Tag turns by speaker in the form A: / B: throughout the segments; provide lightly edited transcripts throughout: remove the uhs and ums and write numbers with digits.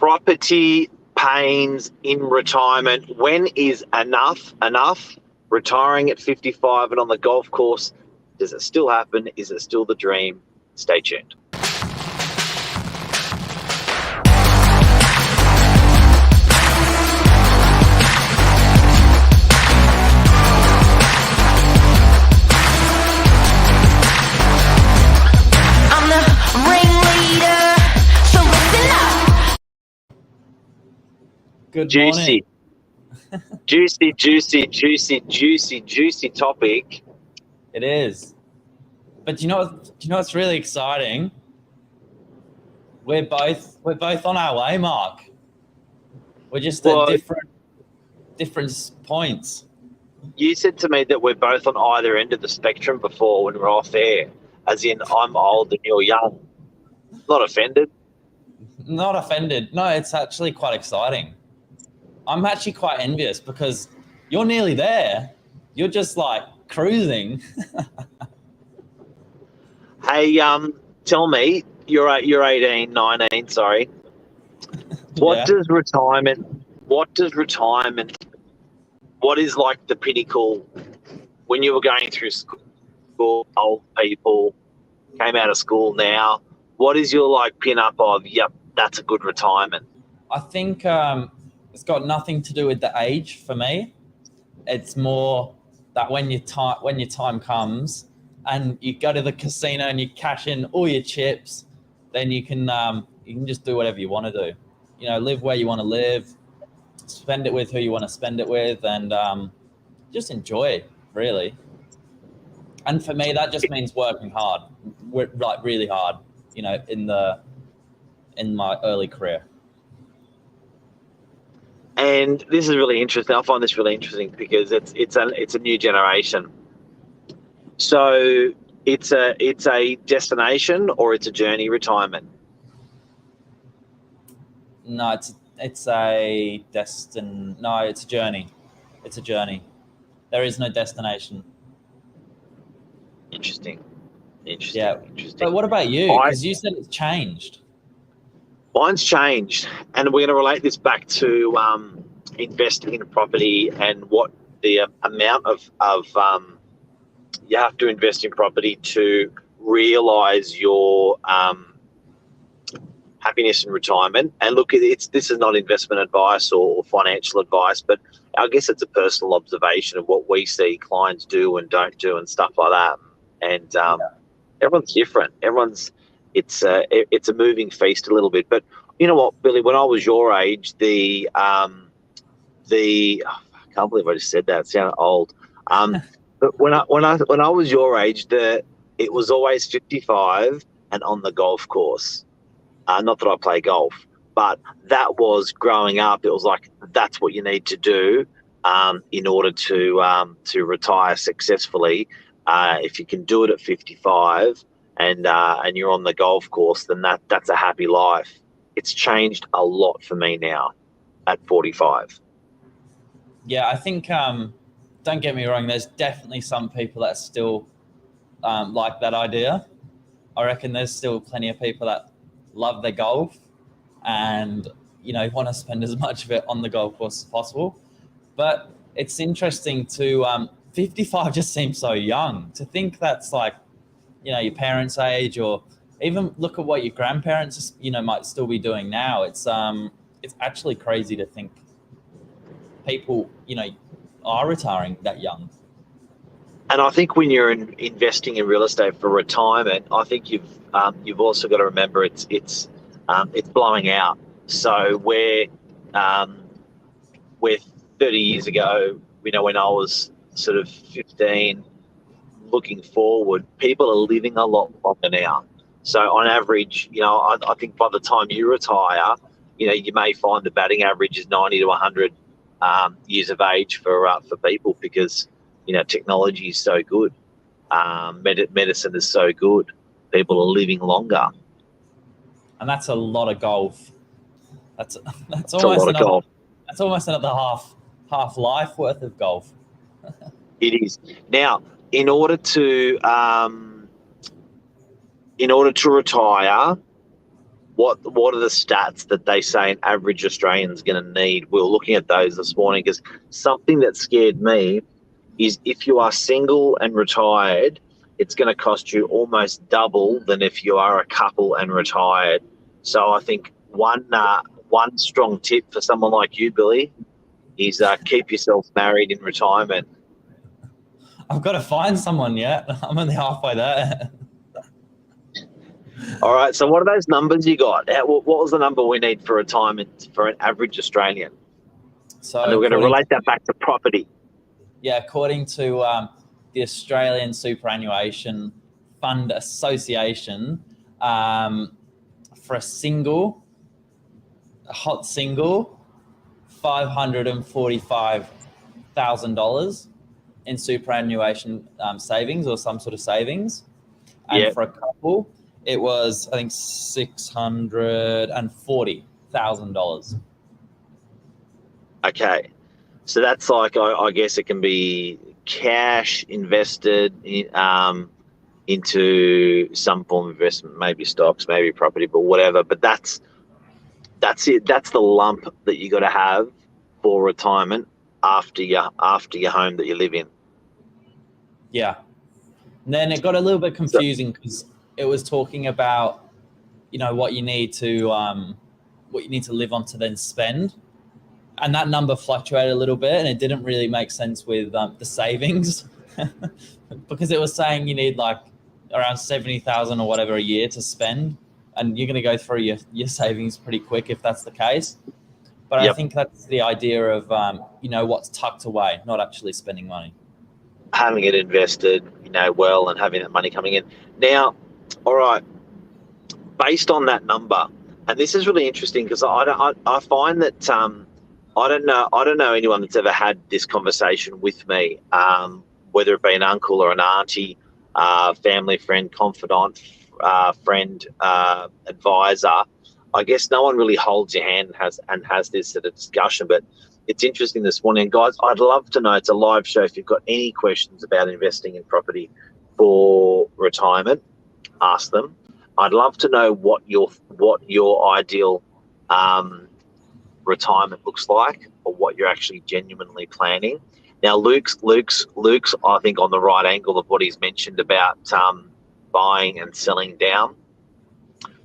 A: Property pains in retirement. When is enough enough? Retiring at 55 and on the golf course, does it still happen? Is it still the dream? Stay tuned.
B: Good morning.
A: Juicy topic.
B: It is. But you know what's really exciting? We're both on our way, Mark. We're just at different points.
A: You said to me that we're both on either end of the spectrum before when we're off air, as in I'm old and you're young. Not offended.
B: Not offended. No, it's actually quite exciting. I'm actually quite envious because you're nearly there. You're just like cruising.
A: Hey, tell me, you're 18, 19, sorry. What is retirement, what is like the pinnacle when you were going through school, old people, came out of school now, what is your like pin up of, yep, that's a good retirement?
B: I think it's got nothing to do with the age for me. It's more that when your time comes and you go to the casino and you cash in all your chips, then you can just do whatever you want to do. You know, live where you want to live, spend it with who you want to spend it with, and just enjoy it, really. And for me, that just means working hard, like really hard. You know, in my early career.
A: And this is really interesting. I find this really interesting because it's a new generation. So it's a destination or it's a journey retirement.
B: No, it's a journey. It's a journey. There is no destination.
A: Interesting.
B: Yeah. But what about you? Because you said it's changed.
A: Mine's changed, and we're going to relate this back to investing in a property and what the amount of you have to invest in property to realise your happiness in retirement. And look, this is not investment advice or financial advice, but I guess it's a personal observation of what we see clients do and don't do and stuff like that. And everyone's different. It's a moving feast a little bit. But you know what, Billy, when I was your age, I can't believe I just said that. It sounded old. But when I was your age, it was always 55 and on the golf course. Not that I play golf, but that was growing up. It was like that's what you need to do in order to retire successfully. If you can do it at 55 and you're on the golf course, then that's a happy life. It's changed a lot for me now at 45.
B: Yeah, I think, don't get me wrong, there's definitely some people that still like that idea. I reckon there's still plenty of people that love their golf and, you know, want to spend as much of it on the golf course as possible. But it's interesting to, 55 just seems so young. To think that's like, you know, your parents' age, or even look at what your grandparents, you know, might still be doing now. It's actually crazy to think people, you know, are retiring that young.
A: And I think when you're investing in real estate for retirement, I think you've also got to remember it's blowing out. So where 30 years ago, you know, when I was sort of 15, looking forward, people are living a lot longer now. So on average, you know, I think by the time you retire, you know, you may find the batting average is 90 to 100 years of age for people because, you know, technology is so good. Medicine is so good. People are living longer.
B: And that's a lot of golf. That's almost another half life worth of golf.
A: It is. Now, in order to retire, what are the stats that they say an average Australian's going to need? We were looking at those this morning because something that scared me is if you are single and retired, it's going to cost you almost double than if you are a couple and retired. So I think one strong tip for someone like you, Billy, is keep yourself married in retirement.
B: I've got to find someone yet. I'm only halfway there.
A: All right, so what are those numbers you got? What was the number we need for retirement for an average Australian?
B: So
A: and then we're going to relate that back to property.
B: Yeah, according to the Australian Superannuation Fund Association, for a hot single, $545,000 in superannuation savings or some sort of savings. And for a couple, it was, I think, $640,000.
A: Okay. So that's like, I guess it can be cash invested into some form of investment, maybe stocks, maybe property, but whatever. But that's it. That's the lump that you got to have for retirement after your home that you live in.
B: Yeah. And then it got a little bit confusing because it was talking about, what you need to live on to then spend. And that number fluctuated a little bit, and it didn't really make sense with the savings because it was saying you need like around 70,000 or whatever a year to spend, and you're going to go through your savings pretty quick if that's the case. But I think that's the idea of what's tucked away, not actually spending money.
A: Having it invested, well, and having that money coming in. Now, all right, based on that number, and this is really interesting because I find that I don't know anyone that's ever had this conversation with me, whether it be an uncle or an auntie, family friend, confidant, friend, advisor. I guess no one really holds your hand and has this sort of discussion, but it's interesting this morning. Guys, I'd love to know, it's a live show, if you've got any questions about investing in property for retirement, ask them. I'd love to know what your ideal retirement looks like, or what you're actually genuinely planning. Now, Luke's I think on the right angle of what he's mentioned about buying and selling down.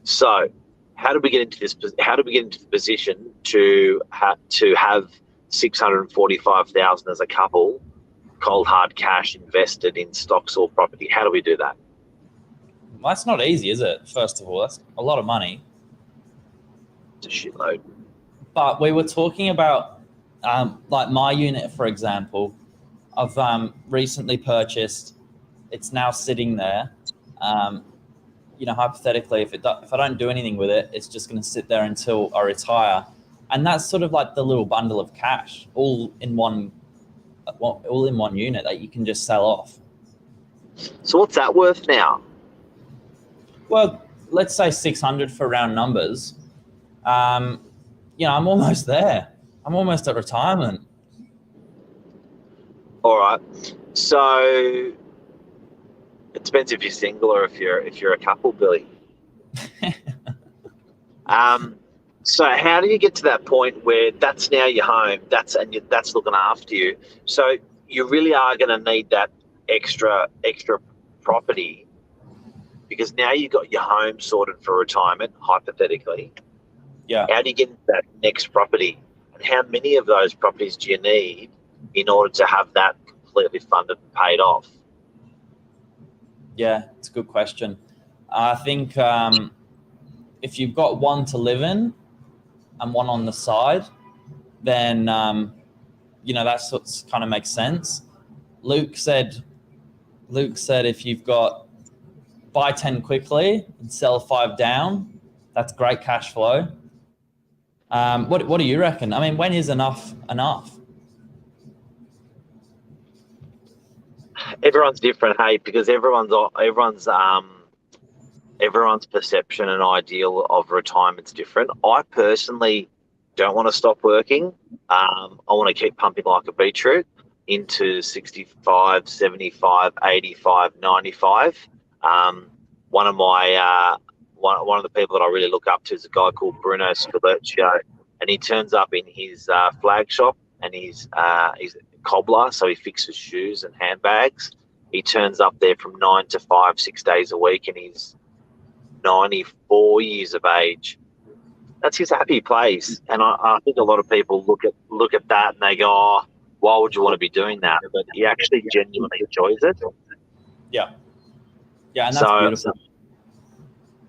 A: So, how do we get into this? How do we get into the position to have $645,000 as a couple, cold hard cash invested in stocks or property? How do we do that?
B: Well, that's not easy, is it? First of all, that's a lot of money.
A: It's a shitload.
B: But we were talking about, like my unit, for example, I've recently purchased. It's now sitting there. Hypothetically, if I don't do anything with it, it's just going to sit there until I retire. And that's sort of like the little bundle of cash, all in one unit that you can just sell off.
A: So what's that worth now?
B: Well, let's say 600 for round numbers. I'm almost there. I'm almost at retirement. All
A: right. So it depends if you're single or if you're a couple, Billy. So how do you get to that point where that's now your home, that's looking after you? So you really are going to need that extra property, because now you've got your home sorted for retirement, hypothetically.
B: Yeah.
A: How do you get into that next property? And how many of those properties do you need in order to have that completely funded and paid off?
B: Yeah, it's a good question. I think if you've got one to live in and one on the side, then, that's what kind of makes sense. Luke said if you've got buy 10 quickly and sell 5 down, that's great cash flow. What do you reckon? I mean, when is enough?
A: Everyone's different, hey, because everyone's perception and ideal of retirement's different. I personally don't want to stop working. I want to keep pumping like a beetroot into 65, 75, 85, 95. One of one of the people that I really look up to is a guy called Bruno Scalercio, and he turns up in his flag shop, and he's a cobbler, so he fixes shoes and handbags. He turns up there from 9 to 5, 6 days a week, and he's 94 years of age. That's his happy place, and I think a lot of people look at that and they go, "Oh, why would you want to be doing that?" But he actually genuinely enjoys it.
B: Yeah, yeah, and that's beautiful.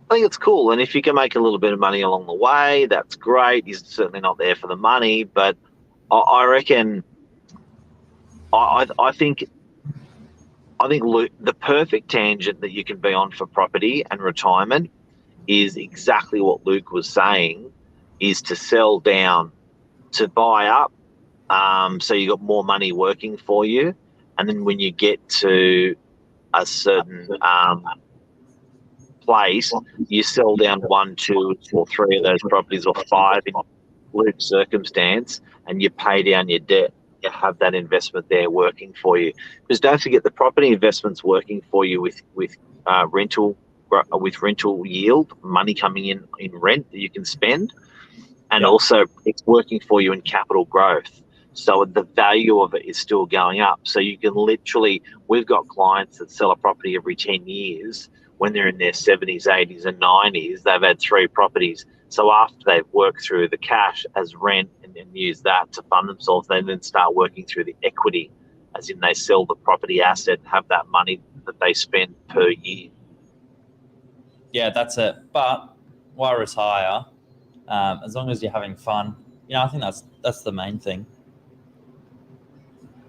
A: I think it's cool, and if you can make a little bit of money along the way, that's great. He's certainly not there for the money, but I reckon, I think Luke, the perfect tangent that you can be on for property and retirement is exactly what Luke was saying, is to sell down, to buy up, so you got more money working for you, and then when you get to a certain place, you sell down 1, 2, or 3 of those properties, or 5 in Luke's circumstance, and you pay down your debt. You have that investment there working for you. Because don't forget, the property investment's working for you with rental yield, money coming in rent that you can spend, and also it's working for you in capital growth. So the value of it is still going up. So you can literally, we've got clients that sell a property every 10 years. When they're in their 70s, 80s and 90s, they've had 3 properties. So after they've worked through the cash as rent and then use that to fund themselves, they then start working through the equity, as in they sell the property asset and have that money that they spend per year.
B: Yeah, that's it. But why retire? As long as you're having fun, I think that's the main thing.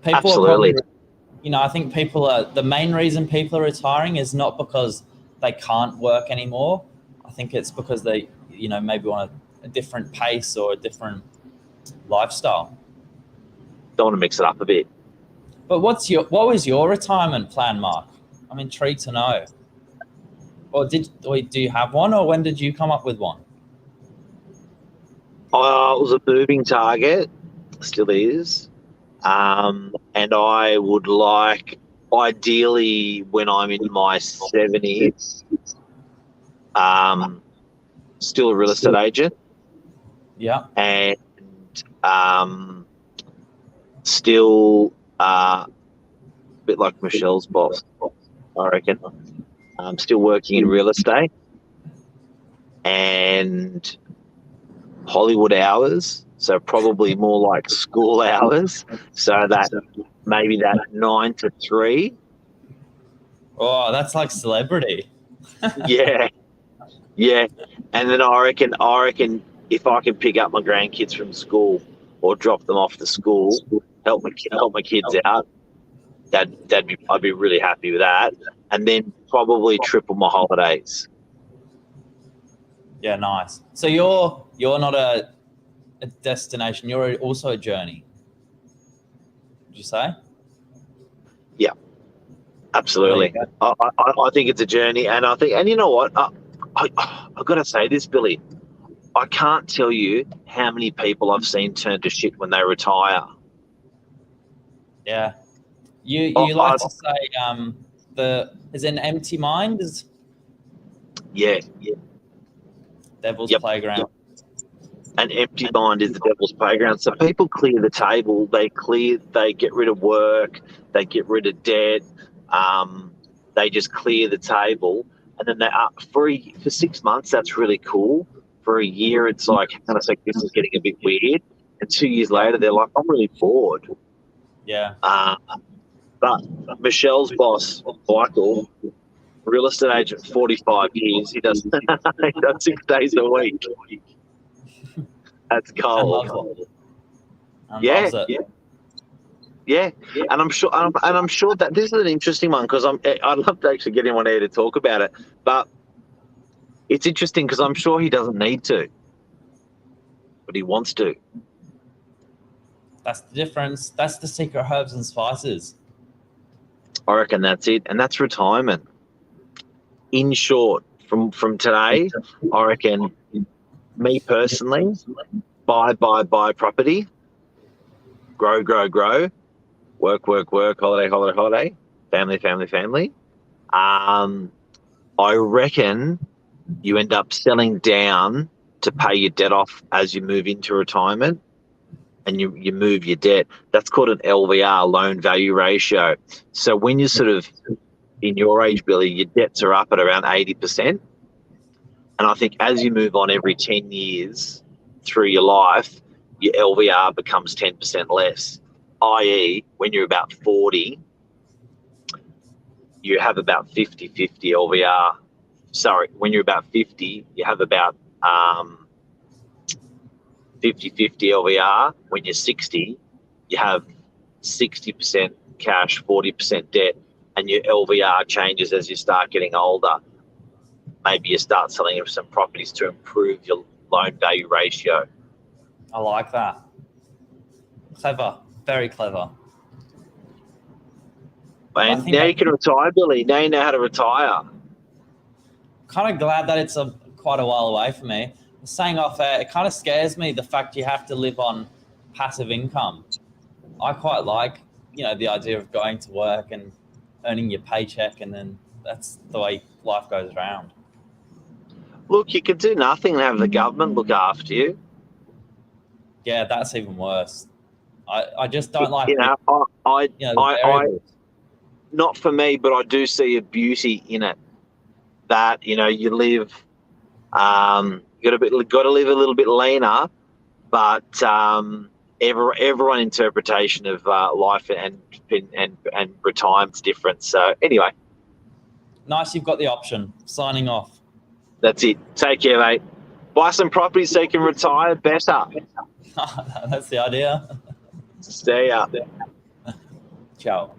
B: People
A: Absolutely.
B: are probably, I think the main reason people are retiring is not because they can't work anymore. I think it's because they, maybe want a different pace or a different lifestyle.
A: Don't want to mix it up a bit.
B: But what was your retirement plan, Mark? I'm intrigued to know. Or do you have one, or when did you come up with one?
A: It was a moving target, still is. And I would like, ideally, when I'm in my 70s, still a real estate agent.
B: Yeah.
A: And still a bit like Michelle's boss, I reckon. I'm still working in real estate and Hollywood hours. So probably more like school hours. So that maybe that 9 to 3.
B: Oh, that's like celebrity.
A: Yeah. And then I reckon if I can pick up my grandkids from school or drop them off to school, help my kids out, I'd be really happy with that. And then probably triple my holidays.
B: Yeah, nice. So you're not a destination, you're also a journey, would you say?
A: Yeah, absolutely. I think it's a journey, and you know what, I've got to say this, Billy, I can't tell you how many people I've seen turn to shit when they retire.
B: Yeah, you like to say is an empty mind is devil's playground.
A: An empty mind is the devil's playground. So people clear the table. They get rid of work. They get rid of debt. They just clear the table, and then for 6 months that's really cool. For a year, it's like, kind of like, this is getting a bit weird. And 2 years later, they're like, I'm really bored.
B: Yeah.
A: But Michelle's boss, Michael, real estate agent, 45 years. He does 6 days a week. That's cold.
B: Loves it.
A: Yeah. And I'm sure that this is an interesting one, because I'd love to actually get him on air to talk about it. But it's interesting because I'm sure he doesn't need to, but he wants to.
B: That's the difference. That's the secret herbs and spices.
A: I reckon that's it, and that's retirement. In short, from today, I reckon, me personally, buy property, grow, work, holiday, family. I reckon you end up selling down to pay your debt off as you move into retirement, and you move your debt. That's called an LVR, loan value ratio. So when you're sort of in your age, Billy, your debts are up at around 80%. And I think as you move on every 10 years through your life, your LVR becomes 10% less, i.e. when you're about 40, you have about 50-50 LVR. Sorry, when you're about 50, you have about 50-50 LVR. When you're 60, you have 60% cash, 40% debt, and your LVR changes as you start getting older. Maybe you start selling some properties to improve your loan value ratio.
B: I like that. Clever, very clever.
A: And now you can retire, Billy. Now you know how to retire.
B: Kind of glad that it's quite a while away for me. Saying off air, it kind of scares me, the fact you have to live on passive income. I quite like, the idea of going to work and earning your paycheck, and then that's the way life goes around.
A: Look, you can do nothing and have the government look after you.
B: Yeah, that's even worse. I just don't like
A: I not for me, but I do see a beauty in it. That you live, got to live a little bit leaner, but everyone interpretation of life and retirement's different. So anyway,
B: nice, you've got the option. Signing off.
A: That's it. Take care, mate. Buy some property so you can retire better.
B: That's the idea.
A: Stay up.
B: Ciao.